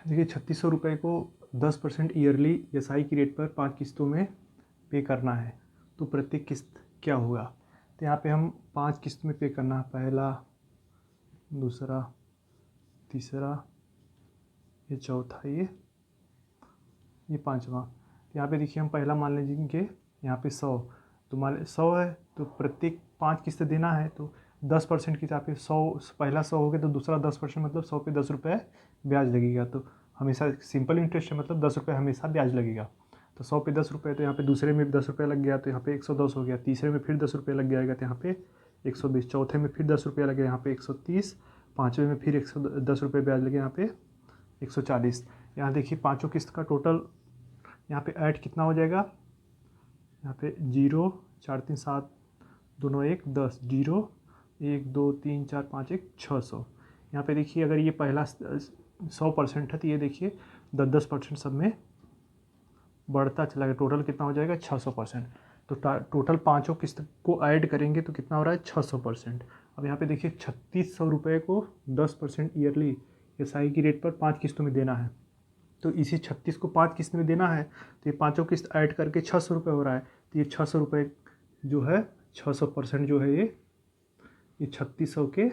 देखिए 3600 रुपये को 10% ईयरली एसआई की रेट पर 5 किस्तों में पे करना है, तो प्रत्येक किस्त क्या होगा। तो यहाँ पे हम 5 किस्त में पे करना है, पहला, दूसरा, तीसरा, ये चौथा, ये पांचवा। तो यहाँ पे देखिए हम पहला मान लीजिए यहाँ पे 100, तो मान 100 है तो प्रत्येक 5 किस्त देना है, तो 10% की यहाँ पे 100, पहला 100 हो गया तो दूसरा 10%, मतलब 100 पे 10 रुपये ब्याज लगेगा। तो हमेशा सिंपल इंटरेस्ट है, मतलब 10 रुपये हमेशा ब्याज लगेगा। तो 100 पे 10 रुपये, तो यहाँ पे दूसरे में भी 10 रुपये लग गया, तो यहाँ पे 110 हो गया। तीसरे में फिर 10 रुपये लग जाएगा, तो यहाँ पे 120। चौथे में फिर 10 रुपये लगे, यहाँ पे 130। पाँचवें में फिर 110 रुपये ब्याज लगे, यहाँ पे 140। यहाँ देखिए पाँचों किस्त का टोटल यहाँ पे ऐड कितना हो जाएगा, यहाँ पे 0, 4, 3, 7, दोनों 1, 10, 0, 1, 2, 3, 4, 5, 1, 600। यहाँ पे देखिए अगर ये पहला 100% है तो ये देखिए 10% सब में बढ़ता चला गया, टोटल कितना हो जाएगा 600%। तो टोटल पाँचों किस्त को ऐड करेंगे तो कितना हो रहा है 600%। अब यहाँ पे देखिए 3600 रुपये को 10% ईयरली एसआई की रेट पर 5 किस्तों में देना है, तो इसी 36 को 5 किस्त में देना है, तो ये पाँचों किस्त ऐड करके 600 रुपये हो रहा है। तो ये 600 रुपये जो है 600% जो है ये 3600 के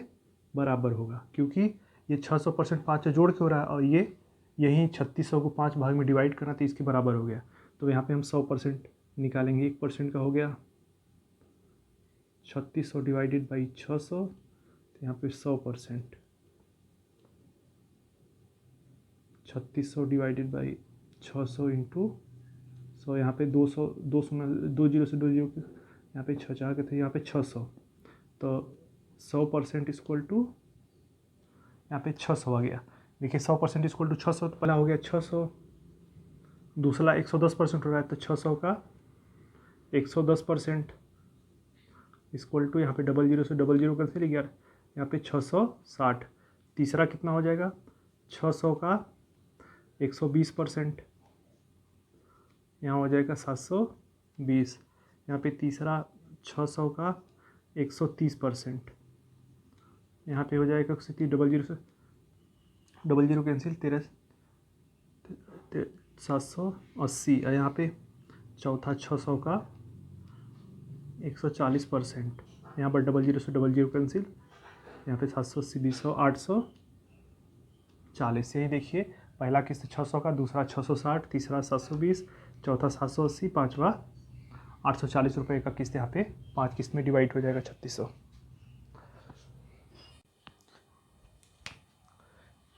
बराबर होगा, क्योंकि ये 600% 5 जोड़ के हो रहा है, और ये यही 3600 को 5 भाग में डिवाइड करना, तो इसके बराबर हो गया। तो यहाँ पे हम 100% निकालेंगे, 1% का हो गया 3600 डिवाइडेड बाई 600, तो यहाँ पे 100%, 3600 डिवाइडेड बाई 600 इंटू 100, यहाँ पे 200, 2 जीरो से 2 जीरो यहाँ पे 6 चार के थे, यहाँ पे 600, तो 100% इक्वल टू यहाँ पे 600 आ गया। देखिए 100% इक्वल टू 600, तो पहला हो गया 600, दूसरा 110% हो रहा है, तो 600 का 110% इक्वल टू यहाँ पे 00 से 00 कैंसिल गया, यहाँ पे 660। तीसरा कितना हो जाएगा 600 का 120%, यहाँ हो जाएगा 720। यहाँ पे तीसरा 600 का 130%, यहाँ पे हो जाएगा 130, 00 से 00 कैंसिल, 780। और यहाँ पे चौथा 600 का 140%, यहाँ पर 00 से 00 कैंसिल, यहाँ पे 780, 200, 840। यही देखिए पहला किस्त 600 का, दूसरा 660, तीसरा 720, चौथा 780, पाँचवा 840 रुपये का किस्त यहाँ पे 5 किस्त में डिवाइड हो जाएगा 3600।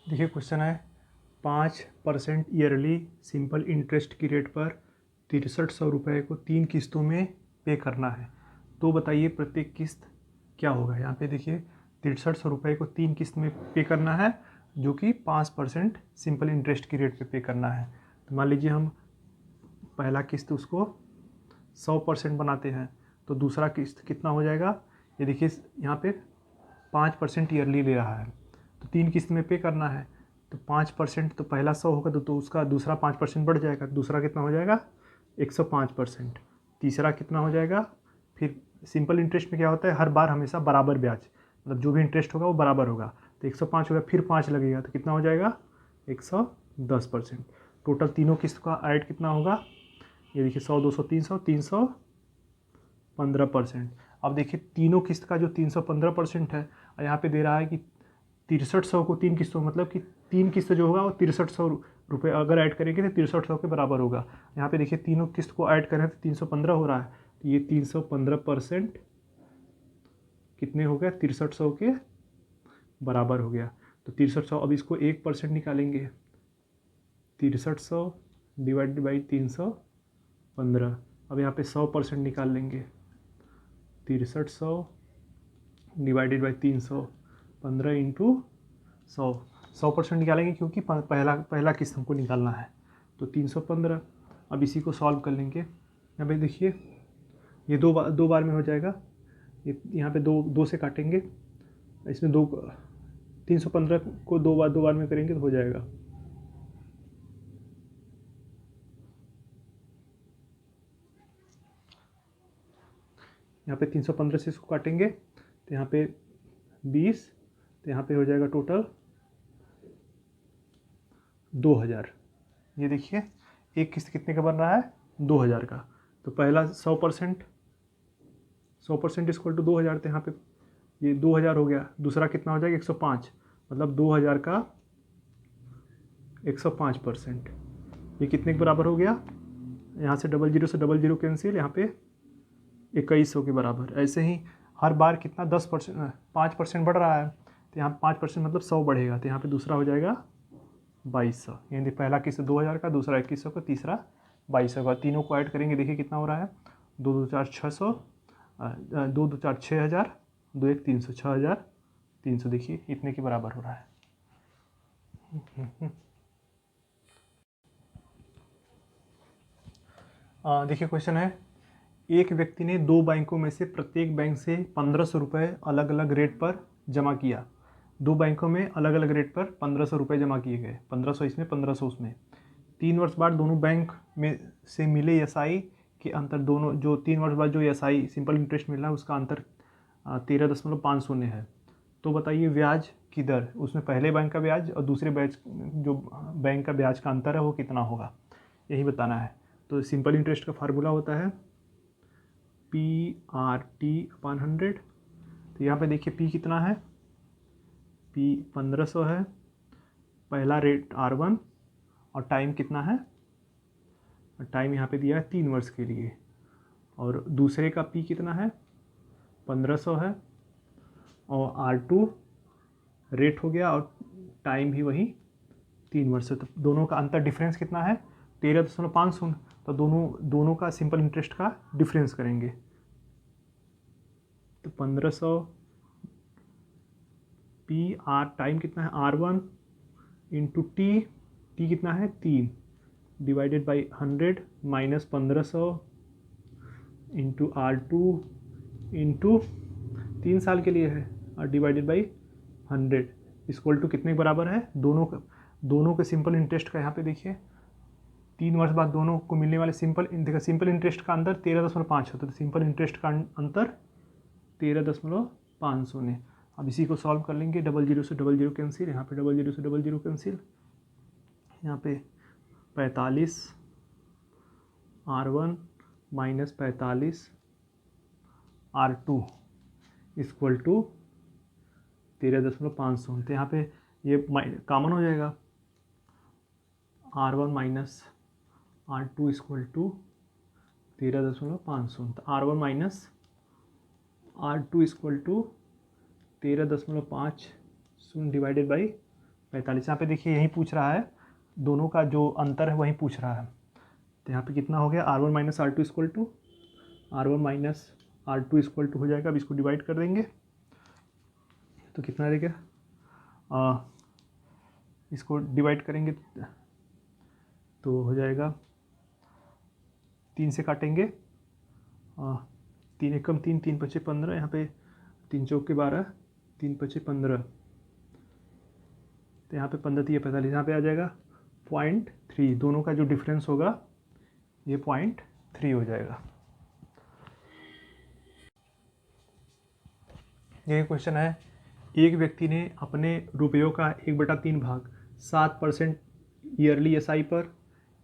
देखिए क्वेश्चन है 5% ईयरली सिंपल इंटरेस्ट की रेट पर 6300 रुपये को 3 किस्तों में पे करना है, तो बताइए प्रत्येक किस्त क्या होगा। यहाँ पे देखिए 6300 रुपये को 3 किस्त में पे करना है, जो कि 5% सिंपल इंटरेस्ट की रेट पे पे करना है। तो मान लीजिए हम पहला किस्त उसको 100% बनाते हैं, तो दूसरा किस्त कितना हो जाएगा, ये देखिए यहाँ पे 5% ईयरली ले रहा है, तो 3 किस्त में पे करना है, तो 5%, तो पहला 100 होगा तो उसका दूसरा 5% बढ़ जाएगा, दूसरा कितना हो जाएगा 105%। तीसरा कितना हो जाएगा, फिर सिंपल इंटरेस्ट में क्या होता है हर बार हमेशा बराबर ब्याज, मतलब जो भी इंटरेस्ट होगा वो बराबर होगा, तो 105 होगा, फिर 5 लगेगा, तो कितना हो जाएगा 110%। टोटल तीनों किस्त का ऐड कितना होगा, ये देखिए 100, 200, 300, 315%। अब देखिए तीनों किस्त का जो 315% है, और यहाँ पे दे रहा है कि 6300 को 3 किस्तों, मतलब कि 3 किस्त जो होगा वो 6300 रुपये अगर ऐड करेंगे तो 6300 के बराबर होगा। यहाँ पे देखिए तीनों किस्त को ऐड करें तो 315 हो रहा है, तो ये 315% कितने हो गया 6300 के बराबर हो गया। तो 6300, अब इसको 1% निकालेंगे, 6300 डिवाइड बाई 315। अब यहाँ पे 100% निकाल लेंगे, 6300 डिवाइडेड बाई 315 इंटू 100% निकालेंगे, क्योंकि पहला किस्त हमको निकालना है, तो 315। अब इसी को सॉल्व कर लेंगे। यहाँ पे देखिए ये दो बार में हो जाएगा, ये यहाँ पे दो से काटेंगे, इसमें 315 को दो बार में करेंगे तो हो जाएगा। यहाँ पे 315 से इसको काटेंगे तो यहाँ पे 20, तो यहाँ पे हो जाएगा टोटल 2000। ये देखिए एक किस्त कितने का बन रहा है, 2000 का। तो पहला 100%, 100% इक्वल टू 2000, तो यहाँ पे ये 2000 हो गया। दूसरा कितना हो जाएगा, 105, मतलब 2000 का 105%। ये कितने के बराबर हो गया, यहाँ से 00 से 00 कैंसिल, यहाँ पे 2100 के बराबर। ऐसे ही हर बार कितना 10%, 5% बढ़ रहा है, तो यहाँ 5% मतलब 100 बढ़ेगा, तो यहाँ पे दूसरा हो जाएगा 2200। यानी पहला किस्त 2000 का, दूसरा 2100 का, तीसरा 2200 का। तीनों को ऐड करेंगे, देखिए कितना हो रहा है, 2 2 4 600, 2 2 4 6000, 2 1 300, 6300। देखिए इतने के बराबर हो रहा है। देखिए क्वेश्चन है, एक व्यक्ति ने दो बैंकों में से प्रत्येक बैंक से 1500 रुपये अलग अलग रेट पर जमा किया। दो बैंकों में अलग अलग रेट पर 1500 रुपये जमा किए गए, 1500 इसमें 1500 उसमें। 3 वर्ष बाद दोनों बैंक में से मिले एसआई के अंतर, दोनों जो 3 वर्ष बाद जो एसआई सिंपल इंटरेस्ट मिल रहा है उसका अंतर 13.50 है। तो बताइए ब्याज की दर, उसमें पहले बैंक का ब्याज और दूसरे बैच जो बैंक का ब्याज का अंतर है वो कितना होगा, यही बताना है। तो सिंपल इंटरेस्ट का फार्मूला होता है PRT/100। तो यहाँ पे देखिए P कितना है, P 1500 है, पहला रेट R1, और टाइम कितना है, टाइम यहाँ पे दिया है 3 वर्ष के लिए, और दूसरे का P कितना है 1500 है, और R2 रेट हो गया और टाइम भी वही 3 वर्ष है। तो दोनों का अंतर डिफरेंस कितना है 13.50। तो दोनों का सिंपल इंटरेस्ट का डिफरेंस करेंगे, तो 1500 PR, टाइम कितना है R1 इंटू टी कितना है 3, divided by 100 minus 1500 into R2 into 3 साल के लिए है, और डिवाइडेड बाई 100 इक्वल टू कितने के बराबर है, दोनों के सिंपल इंटरेस्ट का। यहाँ पे देखिए 3 वर्ष बाद दोनों को मिलने वाले सिंपल इंटरेस्ट का अंतर 13.5 होता है, तो सिंपल इंटरेस्ट का अंतर 13.5 ने। अब इसी को सॉल्व कर लेंगे, 00 से 00 कैंसिल, यहाँ पे 00 से 00 कैंसिल, यहाँ पे 45 R1 minus 45 R2 equal to 13.5। तो यहाँ पे ये कॉमन हो जाएगा, R1 minus R2 equal to 13.5। तो R1 minus R2 equal to 13.5 divided by 45। यहाँ पे देखिए यही पूछ रहा है, दोनों का जो अंतर है वही पूछ रहा है। तो यहाँ पे कितना हो गया, R1 minus R2 equal to R1 minus R2 equal to हो जाएगा। अब इसको डिवाइड कर देंगे तो कितना रहेगा, इसको डिवाइड करेंगे तो हो जाएगा, 3 से काटेंगे, 3 एकम 3, 3 पचे 15, यहाँ पे 3 चौके 12, 3 पचे 15, तो यहाँ पे 15 3 45, यहाँ पे आ जाएगा 0.3। दोनों का जो डिफरेंस होगा ये 0.3 हो जाएगा। ये क्वेश्चन है, एक व्यक्ति ने अपने रुपयों का 1/3 भाग 7% ईयरली एसआई पर,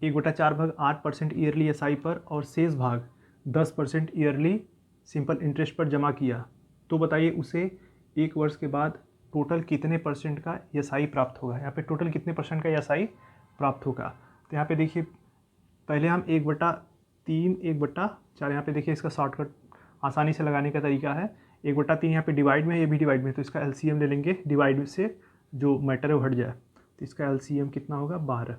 1/4 भाग 8% ईयरली एसआई पर, और शेष भाग 10% ईयरली सिंपल इंटरेस्ट पर जमा किया। तो बताइए उसे 1 वर्ष के बाद टोटल कितने परसेंट का एसआई प्राप्त होगा। यहाँ पे टोटल कितने परसेंट का एसआई प्राप्त होगा, तो यहाँ पे देखिए पहले हम 1/3 1/4, यहाँ पे देखिए इसका शॉर्टकट आसानी से लगाने का तरीका है, 1/3 यहाँ पे डिवाइड में, ये भी डिवाइड में, तो इसका एलसीएम ले लेंगे, डिवाइड से जो मैटर है वो हट जाए, तो इसका एलसीएम कितना होगा 12,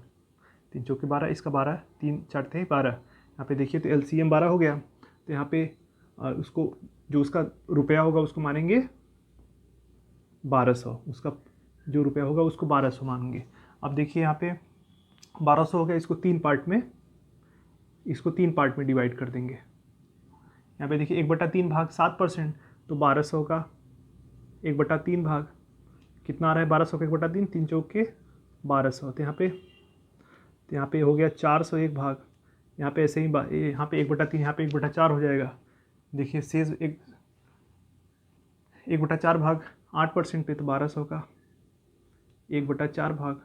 3 चौके 12, इसका 12, 3 4 थे 12, यहाँ पे देखिए तो एलसीएम 12 हो गया। तो यहाँ पे उसको जो उसका रुपया होगा उसको मानेंगे 1200, उसका जो रुपया होगा उसको 1200 मानेंगे। अब देखिए यहाँ पे 1200 हो गया, इसको 3 पार्ट में डिवाइड कर देंगे। यहाँ पे देखिए 1/3 भाग 7%, तो 1200 का 1/3 भाग कितना आ रहा है, 1200 का 1/3, 3 चौके 1200, तो यहाँ पे हो गया 401 भाग, यहाँ पे ऐसे ही यहाँ पे 1/3, यहाँ पे 1/4 हो जाएगा। देखिए शेष 1/4 भाग 8% पे, तो 1200 का 1/4 भाग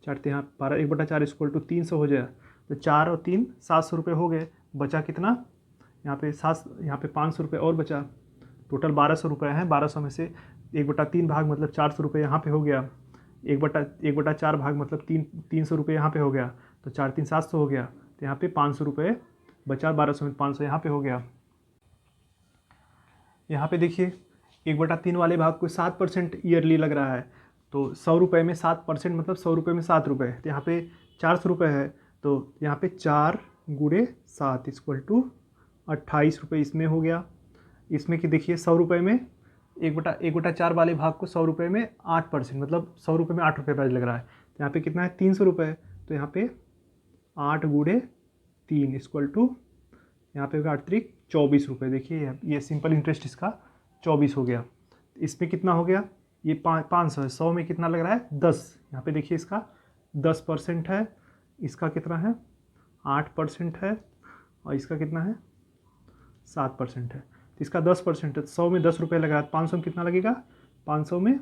चारते यहाँ 12 1/4 इक्वल टू 300 हो जाए, तो 4 और 3 700 रुपये हो गए। बचा कितना यहाँ पे 500 रुपये और बचा, टोटल 1200 रुपये हैं। 1200 में से 1/3 भाग मतलब 400 रुपये यहाँ पे हो गया, 1/4 भाग मतलब 300 रुपये यहाँ पे हो गया, तो 4 3 700 हो गया। तो यहाँ पे 500 रुपये बचा, 1200 में 500 यहाँ पे हो गया। यहाँ पे देखिए 1/3 वाले भाग को 7% ईयरली लग रहा है, तो 100 रुपये में 7% मतलब 100 रुपये में 7 रुपये। तो यहाँ पे 400 रुपये है, तो यहाँ पे 4 × 7 इक्वल टू 28 रुपये इसमें हो गया। इसमें कि देखिए 100 रुपये में 1/4 वाले भाग को 100 रुपये में 8% मतलब 100 रुपये में 8 रुपये ब्याज लग रहा है। तो यहाँ पे कितना है 300 रुपये, तो यहाँ पे 8 × 3 इक्वल टू यहाँ पे होगा 8 × 24 रुपये। देखिए ये सिंपल इंटरेस्ट इसका 24 हो गया। इसमें कितना हो गया, ये 500 है, 100 में कितना लग रहा है 10। यहाँ पे देखिए इसका 10% है, इसका कितना है 8% है, और इसका कितना है 7% है। तो इसका 10% है, 100 में 10 रुपये लगा, 500 में कितना लगेगा, 500 में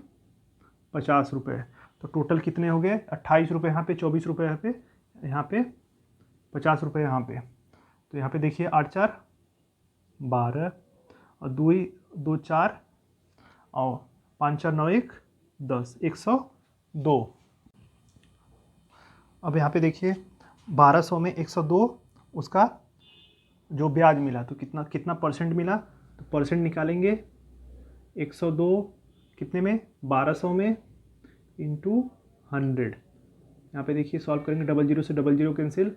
50 रुपये। तो टोटल कितने हो गए 28 रुपये यहाँ पे, 24 रुपये यहाँ पे 50 रुपये यहाँ पे। तो यहाँ पे देखिए 8 4 12 और 2 4 और 5 4 9 1 10 102। अब यहाँ पे देखिए 1200 में 102 उसका जो ब्याज मिला, तो कितना परसेंट मिला, तो परसेंट निकालेंगे 102 कितने में 1200 में इंटू 100। यहाँ पे देखिए सॉल्व करेंगे, 00 से 00 कैंसिल,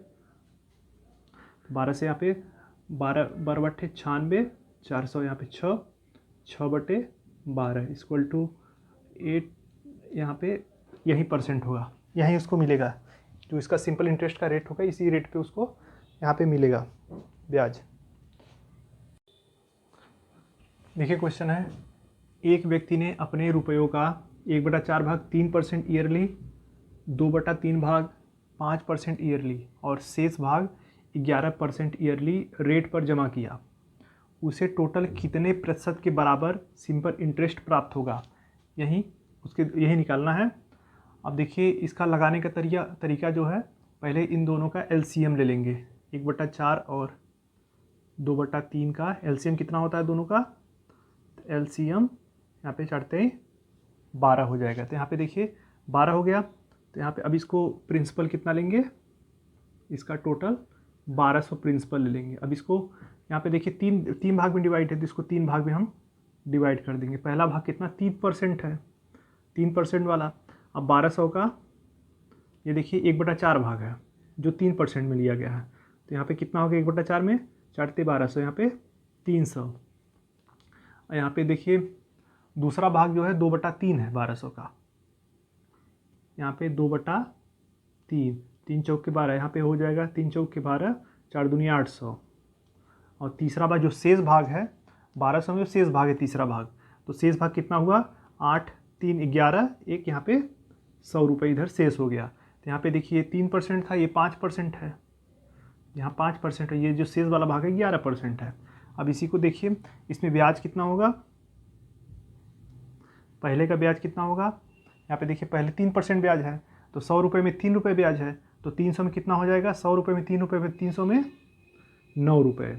12 से यहाँ पे 12 बट्टे 96, 400 यहाँ पे 6 बटे 12 इक्वल टू 8। यहाँ पे यही परसेंट होगा, यही उसको मिलेगा, जो इसका सिंपल इंटरेस्ट का रेट होगा इसी रेट पे उसको यहाँ पे मिलेगा ब्याज। देखिए क्वेश्चन है, एक व्यक्ति ने अपने रुपयों का 1/4 भाग 3% ईयरली, 2/3 भाग 5% ईयरली और शेष भाग 11% ईयरली रेट पर जमा किया। उसे टोटल कितने प्रतिशत के बराबर सिंपल इंटरेस्ट प्राप्त होगा, यही निकालना है। अब देखिए इसका लगाने का तरीका जो है, पहले इन दोनों का एलसीएम ले लेंगे, 1/4 और 2/3 का एलसीएम कितना होता है दोनों का, तो एलसीएम यहाँ पे चढ़ते ही 12 हो जाएगा। तो यहाँ पे देखिए 12 हो गया, तो यहाँ पे अब इसको प्रिंसिपल कितना लेंगे, इसका टोटल 1200 प्रिंसिपल ले लेंगे। अब इसको यहाँ पे देखिए तीन भाग में डिवाइड है, तो इसको 3 भाग में हम डिवाइड कर देंगे। पहला भाग कितना 3% है, 3% वाला। अब 1200 का ये देखिए 1/4 भाग है जो 3% में लिया गया है, तो यहाँ पे कितना हो गया 1/4 में 4 × 1200, यहाँ पे 300। और यहाँ पे देखिए दूसरा भाग जो है 2/3 है 1200 का, यहाँ पे 2/3, 3 चौक के 12, यहाँ पे हो जाएगा 3 चौक के 12, 4 दूनी 800। और तीसरा भाग जो शेष भाग है 1200 में जो शेष भाग है तीसरा भाग, तो शेष भाग कितना हुआ 8 3 11, एक यहाँ पे 100 रुपये इधर शेष हो गया। तो यहाँ पे देखिए 3% था, ये 5% है, यहाँ 5% है, ये जो शेष वाला भाग है 11% है। अब इसी को देखिए इसमें ब्याज कितना होगा, पहले का ब्याज कितना होगा, यहाँ पे देखिए पहले 3% ब्याज है, तो 100 रुपये में 3 रुपये ब्याज है, तो 300 में कितना हो जाएगा, 100 रुपये में 3 रुपये, 300 में 9 रुपये।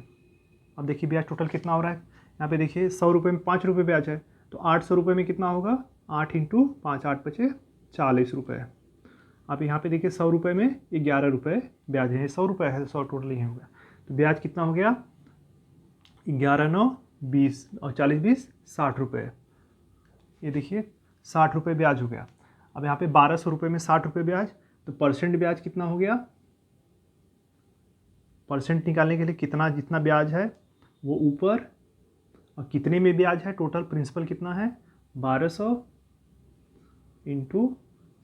अब देखिए ब्याज टोटल कितना हो रहा है, यहाँ पे देखिए 100 रुपये में 5 रुपये ब्याज है, तो 800 रुपये में कितना होगा, 8 × 5 8 बचे 40 रुपये। अब यहाँ पे देखिए 100 रुपये में 11 रुपये ब्याज है, 100 रुपये है, 100 टोटल ही होगा, तो ब्याज कितना हो गया 11 9 20 और 40 20 60 रुपये। ये देखिए 60 रुपये ब्याज हो गया। अब यहाँ पे 1200 रुपये में 60 रुपये ब्याज, तो परसेंट ब्याज कितना हो गया, परसेंट निकालने के लिए जितना ब्याज है वो ऊपर, और कितने में ब्याज है, टोटल प्रिंसिपल कितना है 1200 ×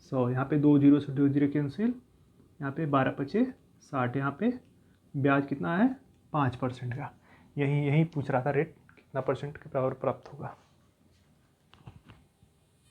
100, यहाँ पे 2 0 से 2 0 कैंसिल, यहाँ पे 12 × 5 60, यहाँ पे ब्याज कितना है 5% का। यही पूछ रहा था रेट कितना परसेंट के बराबर प्राप्त होगा।